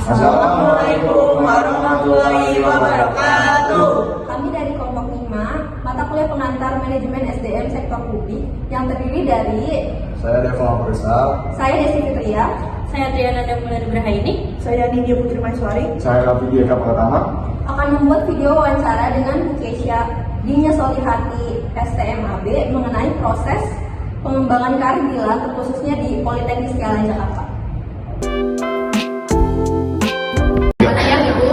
Assalamualaikum warahmatullahi wabarakatuh. Kami dari kelompok 5, mata kuliah pengantar manajemen SDM sektor publik yang terdiri dari Saya Deva Bersal. saya Desi Fitria, Saya Triana Damula Nugrahaini. Saya Nindya Putri Maiswari. Saya Raffi Eka Pratama. akan membuat video wawancara dengan Bu Keisha Dinya Solihati STMAB mengenai proses pengembangan karir Dilan terkhususnya di Politeknik Segala Jakarta. Siang Ibu,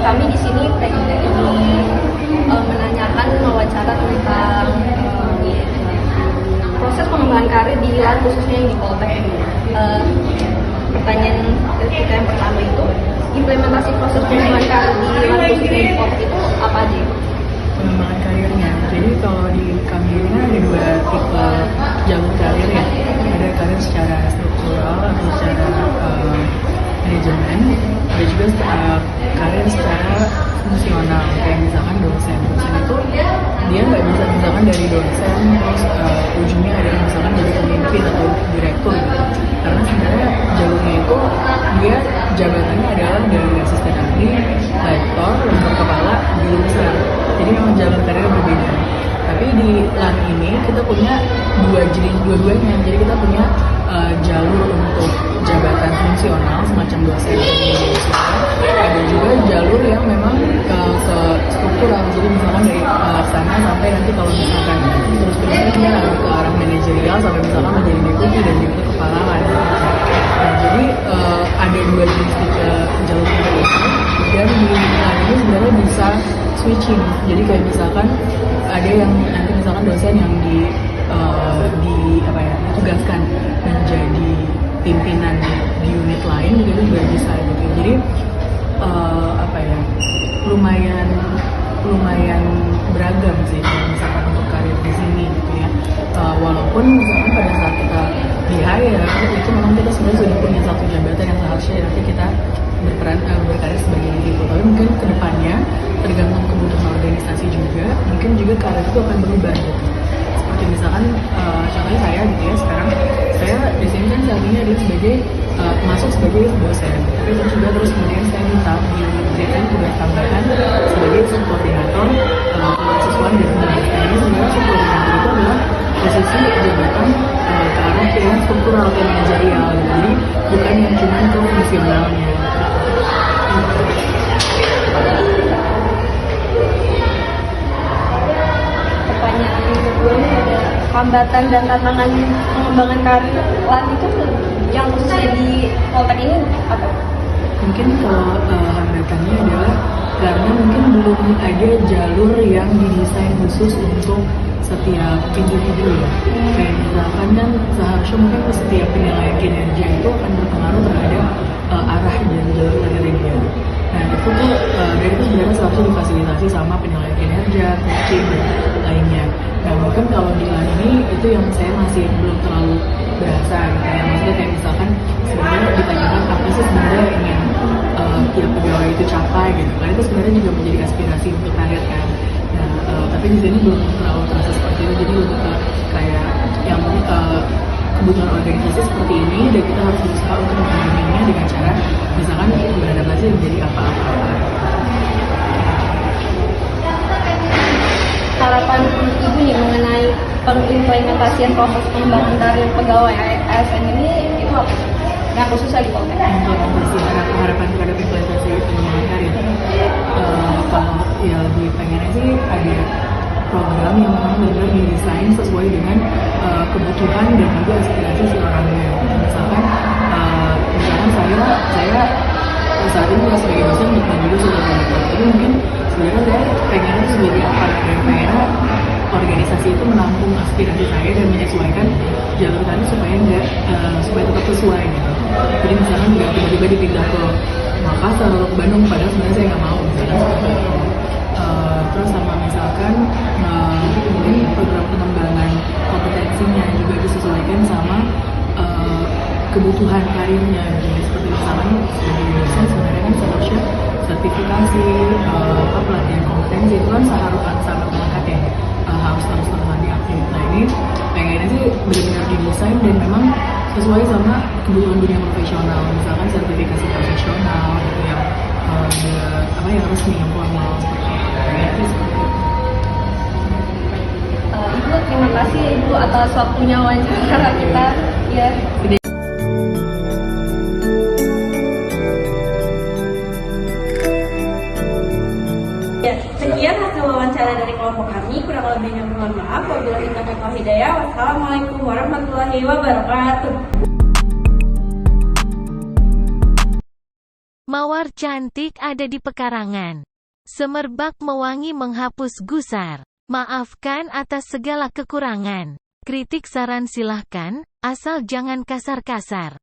kami di sini ingin menanyakan wawancara tentang proses pengembangan karir di Dilan khususnya yang di Politeknik. Pertanyaan kita yang pertama itu, implementasi proses pengembangan karir di Dilan khususnya di Politeknik itu apa aja? Pengembangan karirnya. Jadi kalau di kami ini ada dua tipe jalur karir ya. Ada karir secara struktural atau secara manajemen. Ada juga karir secara fungsional. Kayak misalkan dosen. Dosen itu dia nggak bisa misalkan dari dosen terus ujungnya ada misalkan jadi pemimpin atau direktur gitu. Karena sebenarnya jalurnya itu dia jabatannya adalah dari asisten ahli, lektor, lektor kepala, guru besar. Jadi memang jalur karirnya berbeda. Tapi di LAN ini kita punya dua-duanya. Jadi kita punya jalur untuk jabatan fungsional semacam dosen atau guru besar. Ada juga jalur yang memang ke struktural. Jadi misalkan dari pelaksana sampai nanti kalau misalkan terus dia lalu ke arah manajerial sampai misalkan menjadi deputi dan juga kepala LAN. Nah, jadi ada dua jenis tipe jalur karir itu. Dan di LAN ini sebenarnya bisa switching. Jadi kayak misalkan ada yang nanti misalkan dosen yang ditugaskan menjadi pimpinan di unit lain gitu juga bisa gitu. Jadi lumayan beragam sih kalau misalkan untuk karir di sini gitu ya. Walaupun misalkan pada saat kita di hire itu memang kita sebenarnya sudah punya satu jabatan yang seharusnya nanti kita berkarir sebagai itu. Tapi mungkin kedepannya tergantung kebutuhan organisasi juga, mungkin juga karir itu akan berubah gitu. Seperti misalkan contohnya saya gitu ya, sekarang saya di sini kan saat ini adalah sebagai masuk sebagai dosen, tapi terus kemudian saya minta diberikan tugas tambahan sebagai subkoordinator mahasiswa dan pendidikan. Ini sebenarnya subkoordinator itu adalah posisi jabatan ke arah yang struktural atau manajerial, jadi bukan yang cuma ke fungsionalnya. Pertanyaan kedua ini ada hambatan dan tantangan pengembangan karir LAN itu yang khususnya di Politeknik ini apa? Mungkin kalau hambatannya adalah karena mungkin belum ada jalur yang didesain khusus untuk setiap individu ya. Kayak misalkan kan seharusnya mungkin setiap penilaian kinerja itu akan berpengaruh terhadap arah dan jalur karir dia. Nah itu tuh dari itu sebenarnya seharusnya difasilitasi sama penilaian kinerja, coaching dan lainnya. Nah mungkin kalau di LAN ini itu yang saya masih belum terlalu berasa gitu ya. Maksudnya kayak misalkan sebenarnya ditanyakan apa sih sebenarnya yang ingin tiap pegawai itu capai gitu kan, itu sebenarnya juga menjadi aspirasi untuk karir kan. Nah tapi di sini belum terlalu terasa seperti itu, jadi lebih ke kayak yang kebutuhan organisasi seperti ini dan kita harus berusaha untuk memenuhinya dengan cara misalkan beradaptasi menjadi apa-apa. Harapan Ibu nih mengenai pengimplementasian proses pengembangan karir pegawai ASN ini itu apa? Nah khususnya di Politeknik. Implementasi harapan terhadap implementasi pengembangan karir. Kalau ya lebih pengennya sih ada program yang memang benar-benar didesain sesuai dengan kebutuhan dan juga aspirasi si orangnya. Misalkan saya saat ini juga sebagai dosen bukan juga sudah belajar, tapi mungkin sebenarnya saya pengennya sebagai apa dan pengennya organisasi itu menampung aspirasi saya dan menyesuaikan jalur tadi supaya tetap sesuai gitu. Jadi misalnya nggak tiba-tiba dipindah ke Makassar atau ke Bandung, padahal sebenarnya saya nggak mau misalnya seperti itu. Terus sama misalkan mungkin program pengembangan kompetensinya juga disesuaikan sama kebutuhan karirnya. Jadi seperti misalkan sebagai dosen sebenarnya kan seharusnya sertifikasi, pelatihan kompetensi itu kan sangat melekat ya, harus terus diupdate. Nah ini pengennya sih benar-benar didesain dan memang sesuai sama kebutuhan dunia profesional, misalkan sertifikasi profesional gitu yang yang resmi, yang formal seperti itu. Ibu, terima kasih Ibu atas waktunya wawancara kita. Ya. Ya, sekian hasil wawancara dari kelompok kami. Kurang lebihnya mohon maaf. Wabillahi taufiq wal hidayah. Wassalamualaikum warahmatullahi wabarakatuh. Mawar cantik ada di pekarangan. Semerbak mewangi menghapus gusar. Maafkan atas segala kekurangan. Kritik saran silahkan, asal jangan kasar-kasar.